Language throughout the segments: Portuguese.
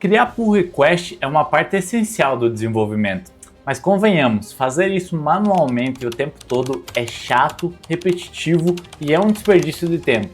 Criar pull request é uma parte essencial do desenvolvimento, mas convenhamos, fazer isso manualmente o tempo todo é chato, repetitivo e é um desperdício de tempo.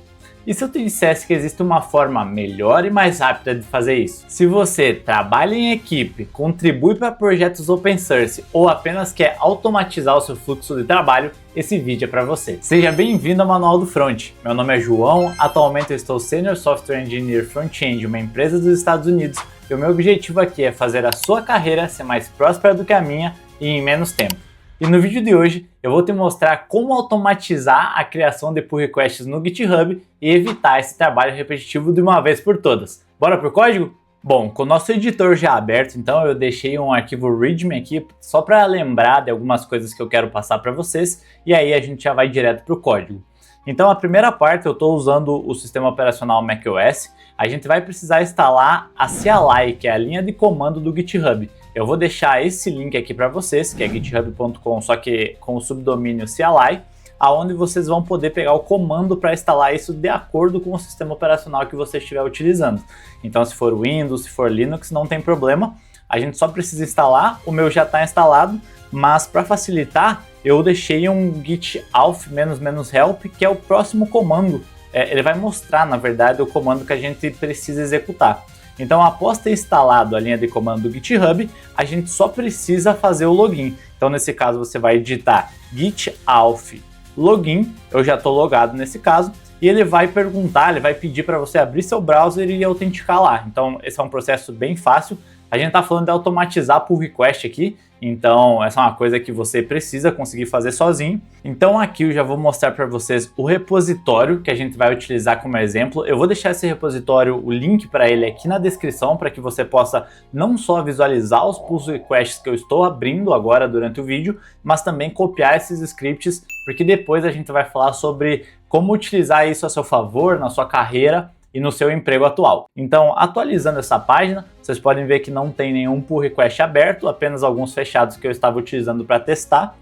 E se eu te dissesse que existe uma forma melhor e mais rápida de fazer isso? Se você trabalha em equipe, contribui para projetos open source ou apenas quer automatizar o seu fluxo de trabalho, esse vídeo é para você. Seja bem-vindo ao Manual do Front. Meu nome é João, atualmente eu estou Senior Software Engineer Front-End em uma empresa dos Estados Unidos e o meu objetivo aqui é fazer a sua carreira ser mais próspera do que a minha e em menos tempo. E no vídeo de hoje eu vou te mostrar como automatizar a criação de pull requests no GitHub e evitar esse trabalho repetitivo de uma vez por todas. Bora pro código? Bom, com o nosso editor já aberto, então eu deixei um arquivo README aqui só para lembrar de algumas coisas que eu quero passar para vocês e aí a gente já vai direto pro código. Então a primeira parte eu estou usando o sistema operacional macOS, a gente vai precisar instalar a CLI, que é a linha de comando do GitHub. Eu vou deixar esse link aqui para vocês, que é github.com, só que com o subdomínio CLI, aonde vocês vão poder pegar o comando para instalar isso de acordo com o sistema operacional que você estiver utilizando. Então se for Windows, se for Linux, não tem problema, a gente só precisa instalar, o meu já está instalado, mas para facilitar, eu deixei um git auth --help, que é o próximo comando. Ele vai mostrar, na verdade, o comando que a gente precisa executar. Então, após ter instalado a linha de comando do GitHub, a gente só precisa fazer o login. Então, nesse caso, você vai digitar git auth login, eu já estou logado nesse caso, e ele vai perguntar, ele vai pedir para você abrir seu browser e autenticar lá. Então, esse é um processo bem fácil. A gente está falando de automatizar pull request aqui, então essa é uma coisa que você precisa conseguir fazer sozinho. Então aqui eu já vou mostrar para vocês o repositório que a gente vai utilizar como exemplo. Eu vou deixar esse repositório, o link para ele aqui na descrição, para que você possa não só visualizar os pull requests que eu estou abrindo agora durante o vídeo, mas também copiar esses scripts, porque depois a gente vai falar sobre como utilizar isso a seu favor na sua carreira e no seu emprego atual. Então, atualizando essa página, vocês podem ver que não tem nenhum pull request aberto, apenas alguns fechados que eu estava utilizando para testar.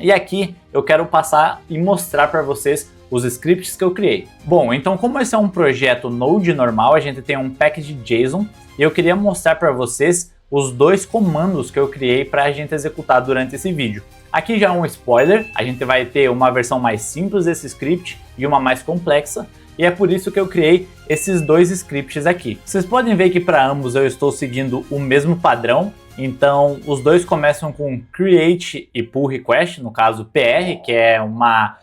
E aqui eu quero passar e mostrar para vocês os scripts que eu criei. Bom, então como esse é um projeto Node normal, a gente tem um package JSON e eu queria mostrar para vocês os dois comandos que eu criei para a gente executar durante esse vídeo. Aqui já é um spoiler, a gente vai ter uma versão mais simples desse script e uma mais complexa. E é por isso que eu criei esses dois scripts aqui. Vocês podem ver que para ambos eu estou seguindo o mesmo padrão. Então os dois começam com create e pull request, no caso PR, que é uma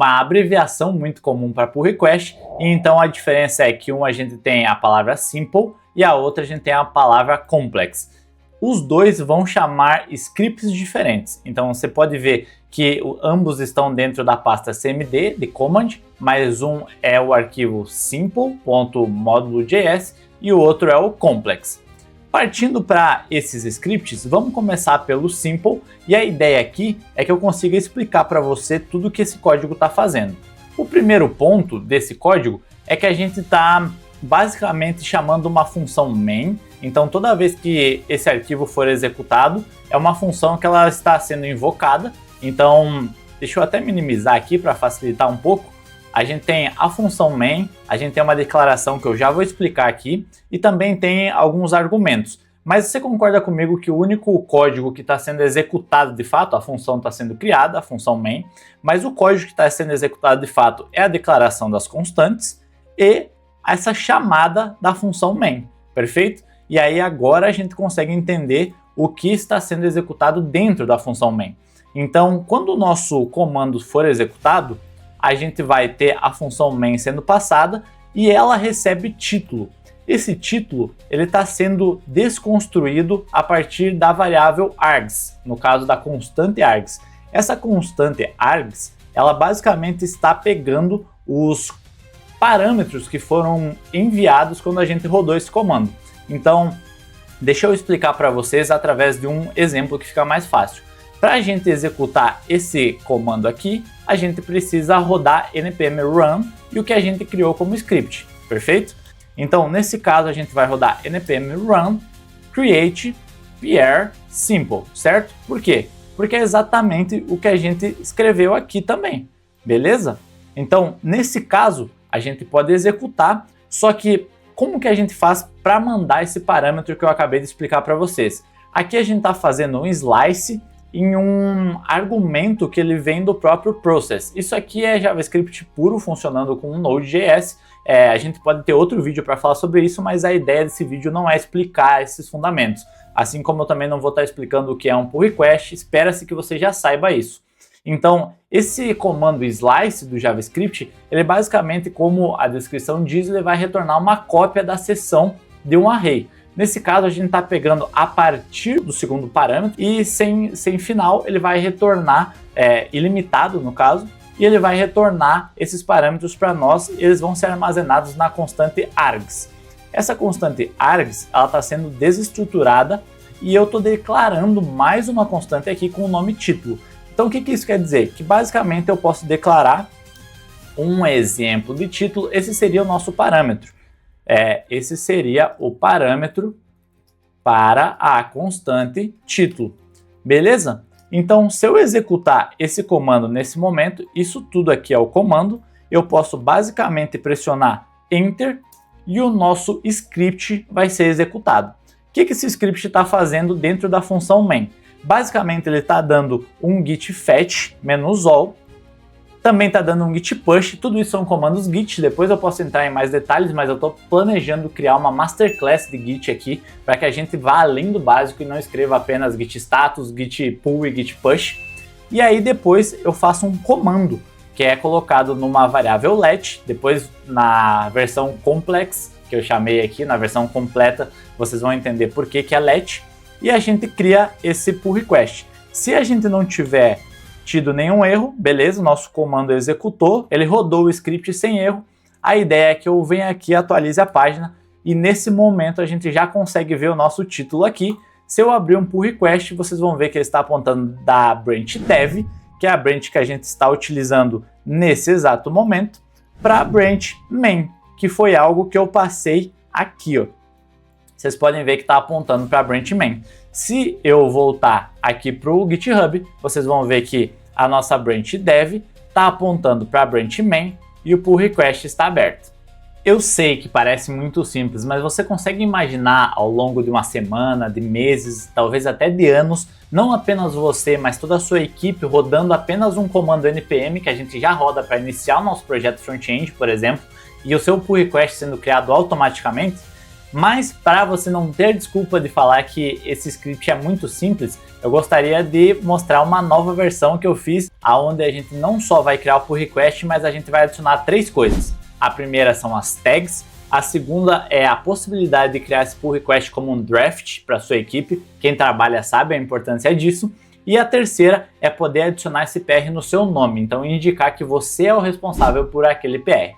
abreviação muito comum para pull request. E então a diferença é que um a gente tem a palavra simple e a outra a gente tem a palavra complex. Os dois vão chamar scripts diferentes. Então você pode ver que ambos estão dentro da pasta cmd de command, mas um é o arquivo simple.modulo.js e o outro é o complex. Partindo para esses scripts, vamos começar pelo simple e a ideia aqui é que eu consiga explicar para você tudo que esse código está fazendo. O primeiro ponto desse código é que a gente está basicamente chamando uma função main. Então toda vez que esse arquivo for executado, é uma função que ela está sendo invocada. Então deixa eu até minimizar aqui para facilitar um pouco. A gente tem a função main, a gente tem uma declaração que eu já vou explicar aqui e também tem alguns argumentos. Mas você concorda comigo que o único código que está sendo executado de fato, a função está sendo criada, a função main, mas o código que está sendo executado de fato é a declaração das constantes e essa chamada da função main, perfeito? E aí agora a gente consegue entender o que está sendo executado dentro da função main. Então, quando o nosso comando for executado, a gente vai ter a função main sendo passada e ela recebe título. Esse título ele está sendo desconstruído a partir da variável args, no caso da constante args. Essa constante args, ela basicamente está pegando os parâmetros que foram enviados quando a gente rodou esse comando. Então, deixa eu explicar para vocês através de um exemplo que fica mais fácil. Para a gente executar esse comando aqui, a gente precisa rodar npm run e o que a gente criou como script, perfeito? Então, nesse caso, a gente vai rodar npm run create PR simple, certo? Por quê? Porque é exatamente o que a gente escreveu aqui também, beleza? Então, nesse caso, a gente pode executar, só que como que a gente faz para mandar esse parâmetro que eu acabei de explicar para vocês? Aqui a gente está fazendo um slice em um argumento que ele vem do próprio process. Isso aqui é JavaScript puro funcionando com o Node.js. A gente pode ter outro vídeo para falar sobre isso, mas a ideia desse vídeo não é explicar esses fundamentos. Assim como eu também não vou estar explicando o que é um pull request, espera-se que você já saiba isso. Então, esse comando slice do JavaScript, ele basicamente, como a descrição diz, ele vai retornar uma cópia da seção de um array. Nesse caso, a gente está pegando a partir do segundo parâmetro e sem final ele vai retornar, ilimitado no caso, e ele vai retornar esses parâmetros para nós e eles vão ser armazenados na constante args. Essa constante args está sendo desestruturada e eu estou declarando mais uma constante aqui com o nome título. Então o que isso quer dizer? Que basicamente eu posso declarar um exemplo de título, esse seria o nosso parâmetro. Esse seria o parâmetro para a constante título, beleza? Então, se eu executar esse comando nesse momento, isso tudo aqui é o comando, eu posso basicamente pressionar Enter e o nosso script vai ser executado. O que esse script está fazendo dentro da função main? Basicamente, ele está dando um git fetch -all, também está dando um git push, tudo isso são comandos git, depois eu posso entrar em mais detalhes, mas eu estou planejando criar uma masterclass de git aqui, para que a gente vá além do básico e não escreva apenas git status, git pull e git push. E aí depois eu faço um comando, que é colocado numa variável let, depois na versão complex, que eu chamei aqui, na versão completa, vocês vão entender por que é let, e a gente cria esse pull request. Se a gente não tiver tido nenhum erro, beleza, o nosso comando executou, ele rodou o script sem erro. A ideia é que eu venha aqui, atualize a página e nesse momento a gente já consegue ver o nosso título aqui. Se eu abrir um pull request, vocês vão ver que ele está apontando da branch dev, que é a branch que a gente está utilizando nesse exato momento, para a branch main, que foi algo que eu passei aqui, ó. Vocês podem ver que está apontando para a branch main. Se eu voltar aqui para o GitHub, vocês vão ver que a nossa branch dev está apontando para a branch main e o pull request está aberto. Eu sei que parece muito simples, mas você consegue imaginar ao longo de uma semana, de meses, talvez até de anos, não apenas você, mas toda a sua equipe rodando apenas um comando npm que a gente já roda para iniciar o nosso projeto front-end, por exemplo, e o seu pull request sendo criado automaticamente? Mas para você não ter desculpa de falar que esse script é muito simples, eu gostaria de mostrar uma nova versão que eu fiz, onde a gente não só vai criar o pull request, mas a gente vai adicionar 3 coisas. A primeira são as tags, a segunda é a possibilidade de criar esse pull request como um draft para sua equipe, quem trabalha sabe a importância disso, e a terceira é poder adicionar esse PR no seu nome, então indicar que você é o responsável por aquele PR.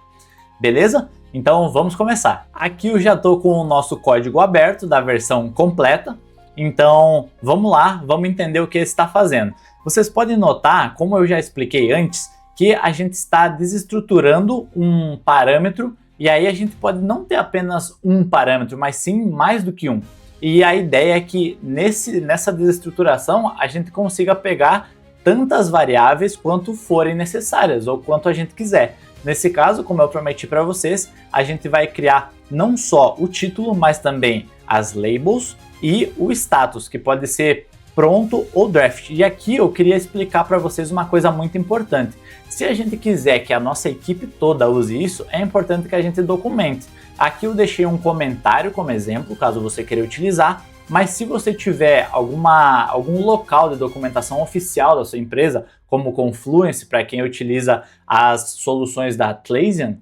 Beleza? Então vamos começar. Aqui eu já estou com o nosso código aberto da versão completa, então vamos lá, vamos entender o que ele está fazendo. Vocês podem notar, como eu já expliquei antes, que a gente está desestruturando um parâmetro e aí a gente pode não ter apenas um parâmetro, mas sim mais do que um. E a ideia é que nessa desestruturação a gente consiga pegar tantas variáveis quanto forem necessárias ou quanto a gente quiser. Nesse caso, como eu prometi para vocês, a gente vai criar não só o título, mas também as labels e o status, que pode ser pronto ou draft. E aqui eu queria explicar para vocês uma coisa muito importante. Se a gente quiser que a nossa equipe toda use isso, é importante que a gente documente. Aqui eu deixei um comentário como exemplo, caso você queira utilizar, mas se você tiver algum local de documentação oficial da sua empresa, como o Confluence, para quem utiliza as soluções da Atlassian,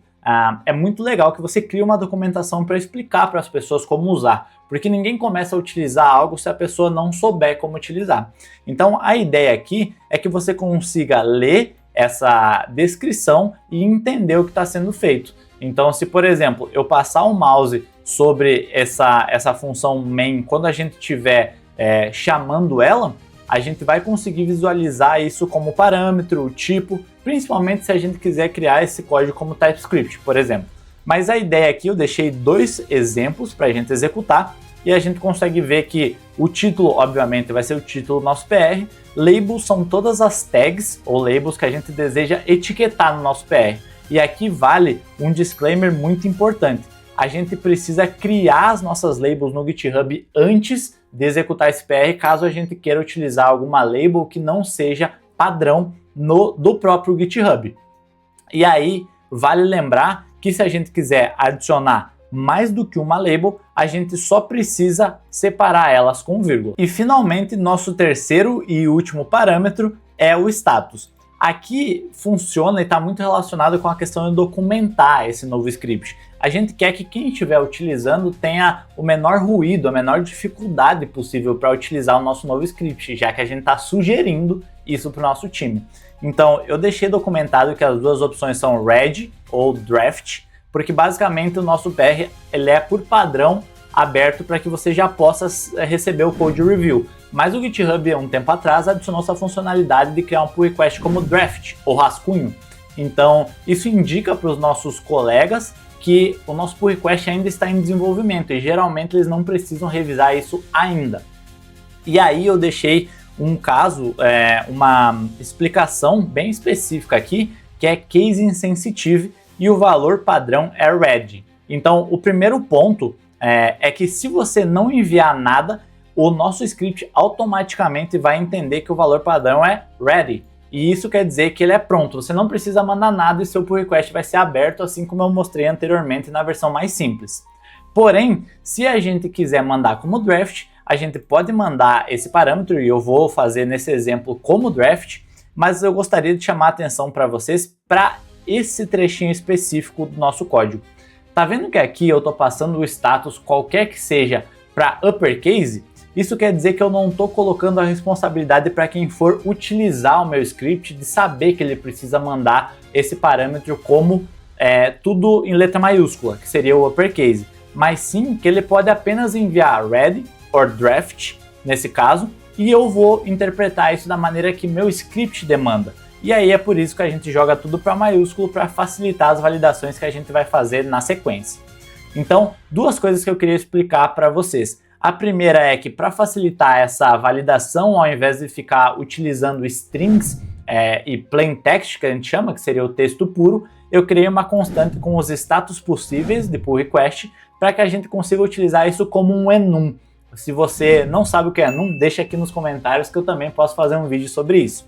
é muito legal que você crie uma documentação para explicar para as pessoas como usar, porque ninguém começa a utilizar algo se a pessoa não souber como utilizar. Então a ideia aqui é que você consiga ler essa descrição e entender o que está sendo feito. Então se, por exemplo, eu passar o mouse sobre essa função main, quando a gente estiver chamando ela, a gente vai conseguir visualizar isso como parâmetro, o tipo, principalmente se a gente quiser criar esse código como TypeScript, por exemplo. Mas a ideia aqui, eu deixei 2 exemplos para a gente executar e a gente consegue ver que o título, obviamente, vai ser o título do nosso PR, labels são todas as tags ou labels que a gente deseja etiquetar no nosso PR. E aqui vale um disclaimer muito importante. a gente precisa criar as nossas labels no GitHub antes de executar esse PR, caso a gente queira utilizar alguma label que não seja padrão do próprio GitHub. E aí, vale lembrar que se a gente quiser adicionar mais do que uma label, a gente só precisa separar elas com vírgula. E finalmente, nosso terceiro e último parâmetro é o status. Aqui funciona e está muito relacionado com a questão de documentar esse novo script. A gente quer que quem estiver utilizando tenha o menor ruído, a menor dificuldade possível para utilizar o nosso novo script, já que a gente está sugerindo isso para o nosso time. Então, eu deixei documentado que as duas opções são ready ou draft, porque basicamente o nosso PR ele é por padrão aberto para que você já possa receber o code review. Mas o GitHub, um tempo atrás, adicionou essa funcionalidade de criar um pull request como draft ou rascunho. Então, isso indica para os nossos colegas que o nosso pull request ainda está em desenvolvimento e geralmente eles não precisam revisar isso ainda. E aí eu deixei um caso, uma explicação bem específica aqui, que é case insensitive e o valor padrão é ready. Então, o primeiro ponto é que se você não enviar nada, o nosso script automaticamente vai entender que o valor padrão é ready. E isso quer dizer que ele é pronto. Você não precisa mandar nada e seu pull request vai ser aberto, assim como eu mostrei anteriormente na versão mais simples. Porém, se a gente quiser mandar como draft, a gente pode mandar esse parâmetro, e eu vou fazer nesse exemplo como draft, mas eu gostaria de chamar a atenção para vocês para esse trechinho específico do nosso código. Tá vendo que aqui eu estou passando o status qualquer que seja para uppercase? Isso quer dizer que eu não estou colocando a responsabilidade para quem for utilizar o meu script de saber que ele precisa mandar esse parâmetro como tudo em letra maiúscula, que seria o uppercase, mas sim que ele pode apenas enviar ready or draft, nesse caso, e eu vou interpretar isso da maneira que meu script demanda. E aí é por isso que a gente joga tudo para maiúsculo para facilitar as validações que a gente vai fazer na sequência. Então, duas coisas que eu queria explicar para vocês. A primeira é que para facilitar essa validação, ao invés de ficar utilizando strings e plain text, que a gente chama, que seria o texto puro, eu criei uma constante com os status possíveis de pull request para que a gente consiga utilizar isso como um enum. Se você não sabe o que é enum, deixa aqui nos comentários que eu também posso fazer um vídeo sobre isso.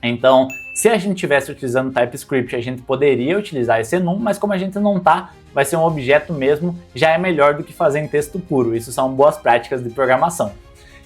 Então, se a gente estivesse utilizando TypeScript, a gente poderia utilizar esse enum, mas como a gente não está, vai ser um objeto mesmo, já é melhor do que fazer em texto puro. Isso são boas práticas de programação.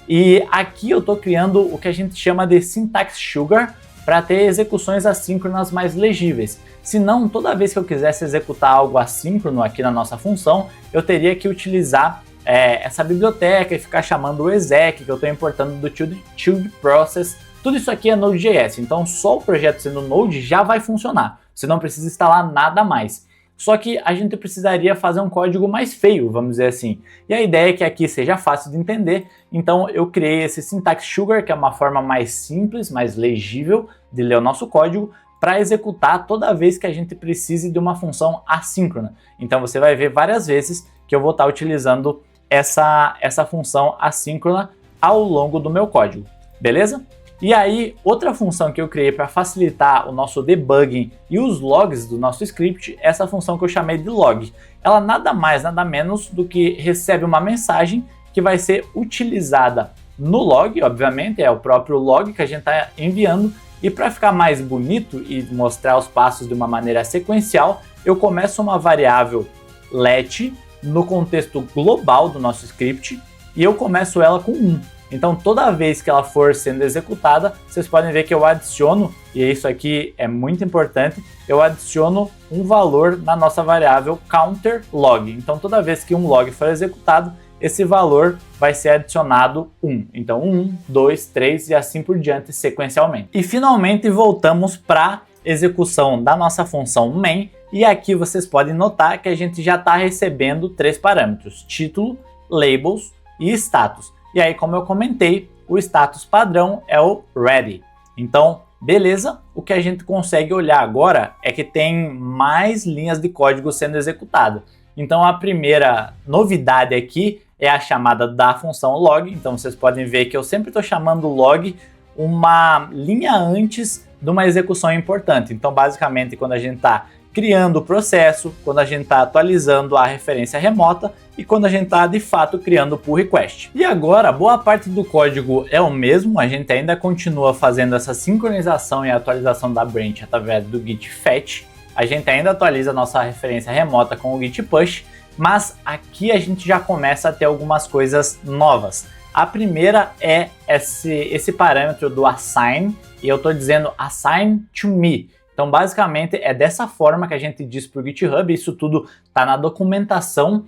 E aqui eu estou criando o que a gente chama de syntax sugar para ter execuções assíncronas mais legíveis. Senão, toda vez que eu quisesse executar algo assíncrono aqui na nossa função, eu teria que utilizar essa biblioteca e ficar chamando o exec, que eu estou importando do child process. Tudo isso aqui é Node.js, então só o projeto sendo Node já vai funcionar. Você não precisa instalar nada mais. Só que a gente precisaria fazer um código mais feio, vamos dizer assim. E a ideia é que aqui seja fácil de entender, então eu criei esse syntax sugar, que é uma forma mais simples, mais legível de ler o nosso código, para executar toda vez que a gente precise de uma função assíncrona. Então você vai ver várias vezes que eu vou estar utilizando essa função assíncrona ao longo do meu código, beleza? E aí, outra função que eu criei para facilitar o nosso debugging e os logs do nosso script, é essa função que eu chamei de log. Ela nada mais, nada menos do que recebe uma mensagem que vai ser utilizada no log, obviamente, é o próprio log que a gente está enviando. E para ficar mais bonito e mostrar os passos de uma maneira sequencial, eu começo uma variável let no contexto global do nosso script e eu começo ela com 1. Então toda vez que ela for sendo executada, vocês podem ver que eu adiciono, e isso aqui é muito importante, eu adiciono um valor na nossa variável counter log. Então toda vez que um log for executado, esse valor vai ser adicionado 1. Então 1, 2, 3 e assim por diante sequencialmente. E finalmente voltamos para a execução da nossa função main, e aqui vocês podem notar que a gente já está recebendo 3 parâmetros, título, labels e status. E aí, como eu comentei, o status padrão é o ready. Então, beleza, o que a gente consegue olhar agora é que tem mais linhas de código sendo executada. Então, a primeira novidade aqui é a chamada da função log. Então, vocês podem ver que eu sempre estou chamando log uma linha antes de uma execução importante. Então, basicamente, quando a gente está criando o processo, quando a gente está atualizando a referência remota e quando a gente está de fato criando o pull request. E agora, boa parte do código é o mesmo, a gente ainda continua fazendo essa sincronização e atualização da branch através do git fetch, a gente ainda atualiza a nossa referência remota com o git push, mas aqui a gente já começa a ter algumas coisas novas. A primeira é esse parâmetro do assign, e eu estou dizendo assign to me. Então, basicamente, é dessa forma que a gente diz para o GitHub, isso tudo está na documentação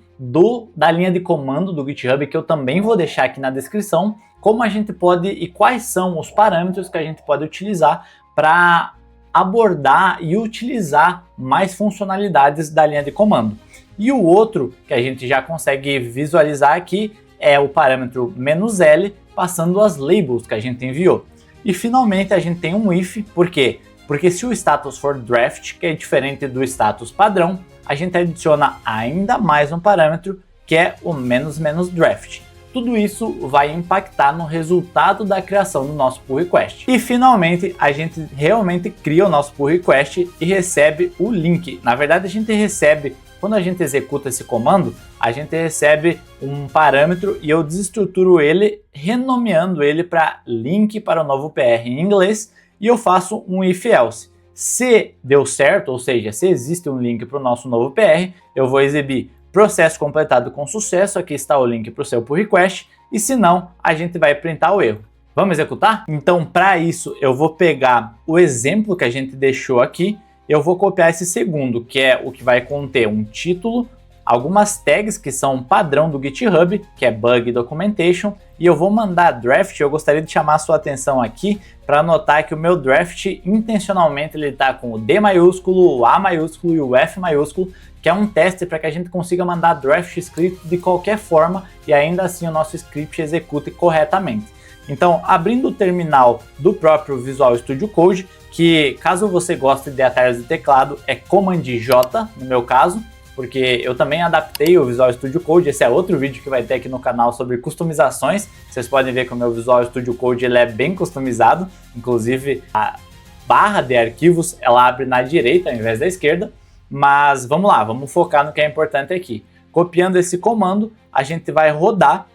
da linha de comando do GitHub, que eu também vou deixar aqui na descrição, como a gente pode e quais são os parâmetros que a gente pode utilizar para abordar e utilizar mais funcionalidades da linha de comando. E o outro que a gente já consegue visualizar aqui é o parâmetro "-l", passando as labels que a gente enviou. E finalmente a gente tem um if, por quê? Porque se o status for draft, que é diferente do status padrão, a gente adiciona ainda mais um parâmetro que é o "-draft. Tudo isso vai impactar no resultado da criação do nosso pull request. E finalmente a gente realmente cria o nosso pull request e recebe o link. Na verdade a gente recebe, quando a gente executa esse comando, a gente recebe um parâmetro e eu desestruturo ele, renomeando ele para link para o novo PR em inglês, e eu faço um if else. Se deu certo, ou seja, se existe um link para o nosso novo PR, eu vou exibir processo completado com sucesso, aqui está o link para o seu pull request, e se não, a gente vai printar o erro. Vamos executar? Então, para isso, eu vou pegar o exemplo que a gente deixou aqui, eu vou copiar esse segundo, que é o que vai conter um título, algumas tags que são padrão do GitHub, que é bug documentation, e eu vou mandar draft. Eu gostaria de chamar a sua atenção aqui para notar que o meu draft, intencionalmente, ele está com o D maiúsculo, o A maiúsculo e o F maiúsculo, que é um teste para que a gente consiga mandar draft escrito de qualquer forma e ainda assim o nosso script execute corretamente. Então, abrindo o terminal do próprio Visual Studio Code, que caso você goste de atalhos de teclado, é Command J no meu caso, porque eu também adaptei o Visual Studio Code. Esse é outro vídeo que vai ter aqui no canal sobre customizações. Vocês podem ver que o meu Visual Studio Code ele é bem customizado, inclusive a barra de arquivos ela abre na direita ao invés da esquerda, mas vamos lá, vamos focar no que é importante aqui. Copiando esse comando, a gente vai rodar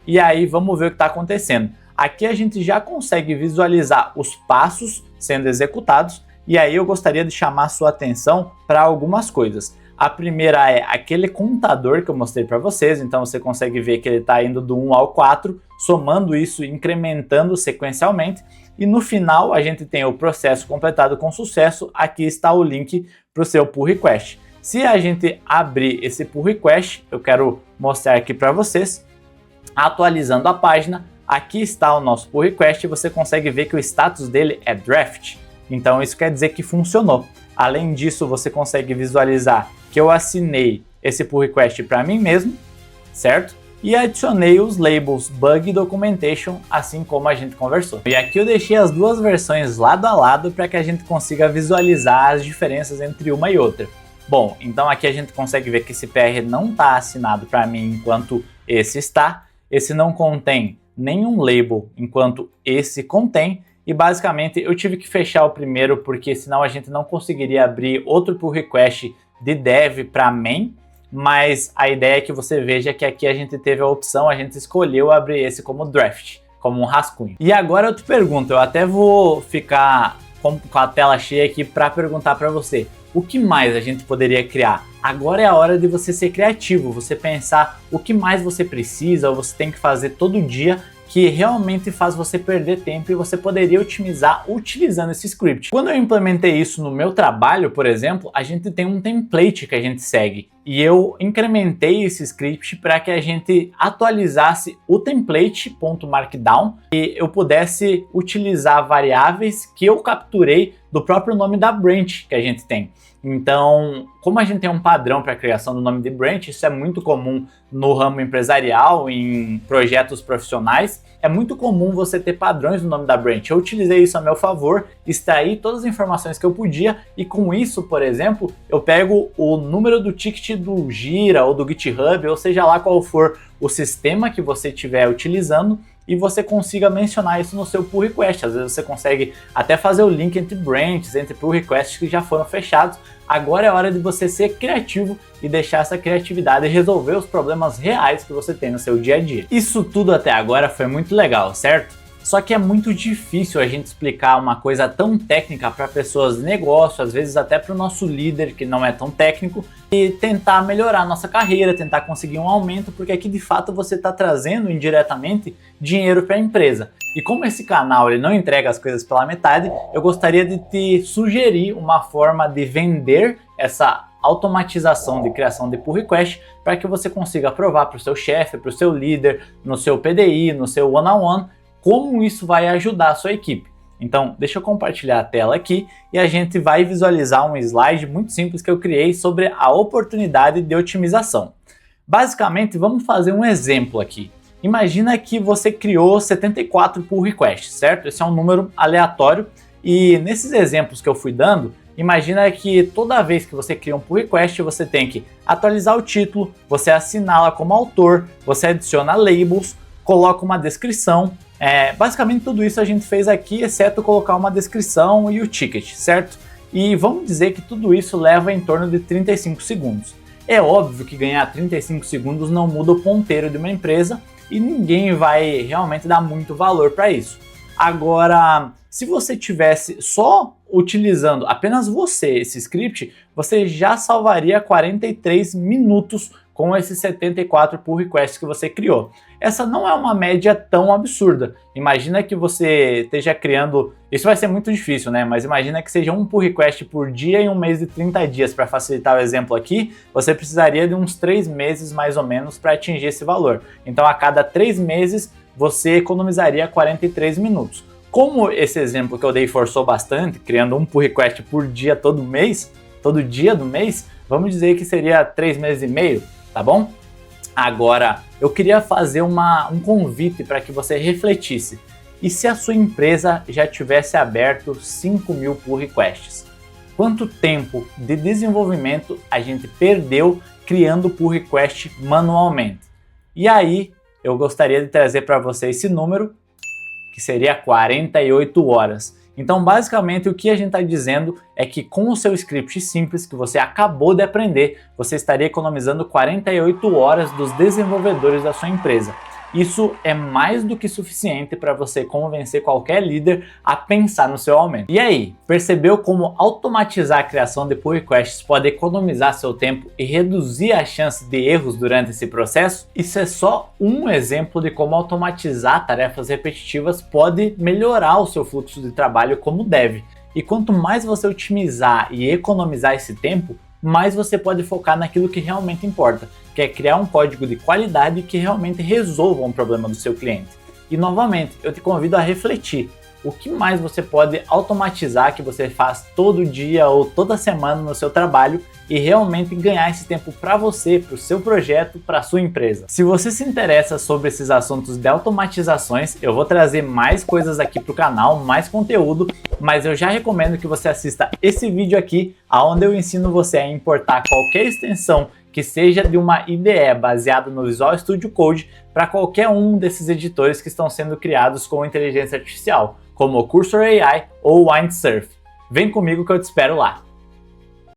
e aí vamos ver o que está acontecendo. Aqui a gente já consegue visualizar os passos sendo executados e aí eu gostaria de chamar a sua atenção para algumas coisas. A primeira é aquele contador que eu mostrei para vocês, então você consegue ver que ele está indo do 1 ao 4, somando isso e incrementando sequencialmente. E no final a gente tem o processo completado com sucesso, aqui está o link para o seu pull request. Se a gente abrir esse pull request, eu quero mostrar aqui para vocês, atualizando a página, aqui está o nosso pull request e você consegue ver que o status dele é draft. Então isso quer dizer que funcionou. Além disso, você consegue visualizar que eu assinei esse pull request para mim mesmo, certo? E adicionei os labels Bug Documentation, assim como a gente conversou. E aqui eu deixei as duas versões lado a lado para que a gente consiga visualizar as diferenças entre uma e outra. Bom, então aqui a gente consegue ver que esse PR não está assinado para mim enquanto esse está. Esse não contém nenhum label enquanto esse contém. E basicamente eu tive que fechar o primeiro porque senão a gente não conseguiria abrir outro pull request de dev para main, mas a ideia é que você veja que aqui a gente teve a opção, a gente escolheu abrir esse como draft, como um rascunho. E agora eu te pergunto, eu até vou ficar com a tela cheia aqui para perguntar para você, o que mais a gente poderia criar? Agora é a hora de você ser criativo, você pensar o que mais você precisa ou você tem que fazer todo dia que realmente faz você perder tempo e você poderia otimizar utilizando esse script. Quando eu implementei isso no meu trabalho, por exemplo, a gente tem um template que a gente segue e eu incrementei esse script para que a gente atualizasse o template.markdown e eu pudesse utilizar variáveis que eu capturei do próprio nome da branch que a gente tem. Então, como a gente tem um padrão para a criação do nome de branch, isso é muito comum no ramo empresarial, em projetos profissionais, é muito comum você ter padrões no nome da branch. Eu utilizei isso a meu favor, extraí todas as informações que eu podia e com isso, por exemplo, eu pego o número do ticket do Gira ou do GitHub, ou seja lá qual for o sistema que você estiver utilizando e você consiga mencionar isso no seu pull request. Às vezes você consegue até fazer o link entre branches, entre pull requests que já foram fechados. Agora é hora de você ser criativo e deixar essa criatividade resolver os problemas reais que você tem no seu dia a dia. Isso tudo até agora foi muito legal, certo? Só que é muito difícil a gente explicar uma coisa tão técnica para pessoas de negócio, às vezes até para o nosso líder que não é tão técnico, e tentar melhorar a nossa carreira, tentar conseguir um aumento, porque aqui de fato você está trazendo indiretamente dinheiro para a empresa. E como esse canal ele não entrega as coisas pela metade, eu gostaria de te sugerir uma forma de vender essa automatização de criação de pull request para que você consiga provar para o seu chefe, para o seu líder, no seu PDI, no seu one-on-one, como isso vai ajudar a sua equipe. Então, deixa eu compartilhar a tela aqui e a gente vai visualizar um slide muito simples que eu criei sobre a oportunidade de otimização. Basicamente, vamos fazer um exemplo aqui. Imagina que você criou 74 pull requests, certo? Esse é um número aleatório e nesses exemplos que eu fui dando, imagina que toda vez que você cria um pull request, você tem que atualizar o título, você assinala como autor, você adiciona labels, coloca uma descrição. Basicamente tudo isso a gente fez aqui, exceto colocar uma descrição e o ticket, certo? E vamos dizer que tudo isso leva em torno de 35 segundos. É óbvio que ganhar 35 segundos não muda o ponteiro de uma empresa e ninguém vai realmente dar muito valor para isso. Agora, se você tivesse só utilizando apenas esse script, você já salvaria 43 minutos com esses 74 pull requests que você criou. Essa não é uma média tão absurda. Imagina que você esteja criando... Isso vai ser muito difícil, né? Mas imagina que seja um pull request por dia em um mês de 30 dias. Para facilitar o exemplo aqui, você precisaria de uns 3 meses mais ou menos para atingir esse valor. Então a cada 3 meses você economizaria 43 minutos. Como esse exemplo que eu dei forçou bastante, criando um pull request por dia todo mês, todo dia do mês, vamos dizer que seria 3 meses e meio, tá bom? Agora, eu queria fazer um convite para que você refletisse. E se a sua empresa já tivesse aberto 5.000 pull requests? Quanto tempo de desenvolvimento a gente perdeu criando pull request manualmente? E aí, eu gostaria de trazer para você esse número, que seria 48 horas. Então, basicamente, o que a gente está dizendo é que com o seu script simples que você acabou de aprender, você estaria economizando 48 horas dos desenvolvedores da sua empresa. Isso é mais do que suficiente para você convencer qualquer líder a pensar no seu aumento. E aí, percebeu como automatizar a criação de pull requests pode economizar seu tempo e reduzir a chance de erros durante esse processo? Isso é só um exemplo de como automatizar tarefas repetitivas pode melhorar o seu fluxo de trabalho como deve. E quanto mais você otimizar e economizar esse tempo, mais você pode focar naquilo que realmente importa, que é criar um código de qualidade que realmente resolva um problema do seu cliente. E novamente, eu te convido a refletir. O que mais você pode automatizar que você faz todo dia ou toda semana no seu trabalho e realmente ganhar esse tempo para você, para o seu projeto, para a sua empresa. Se você se interessa sobre esses assuntos de automatizações, eu vou trazer mais coisas aqui para o canal, mais conteúdo, mas eu já recomendo que você assista esse vídeo aqui, onde eu ensino você a importar qualquer extensão que seja de uma IDE baseada no Visual Studio Code para qualquer um desses editores que estão sendo criados com inteligência artificial, como o Cursor AI ou o Windsurf. Vem comigo que eu te espero lá!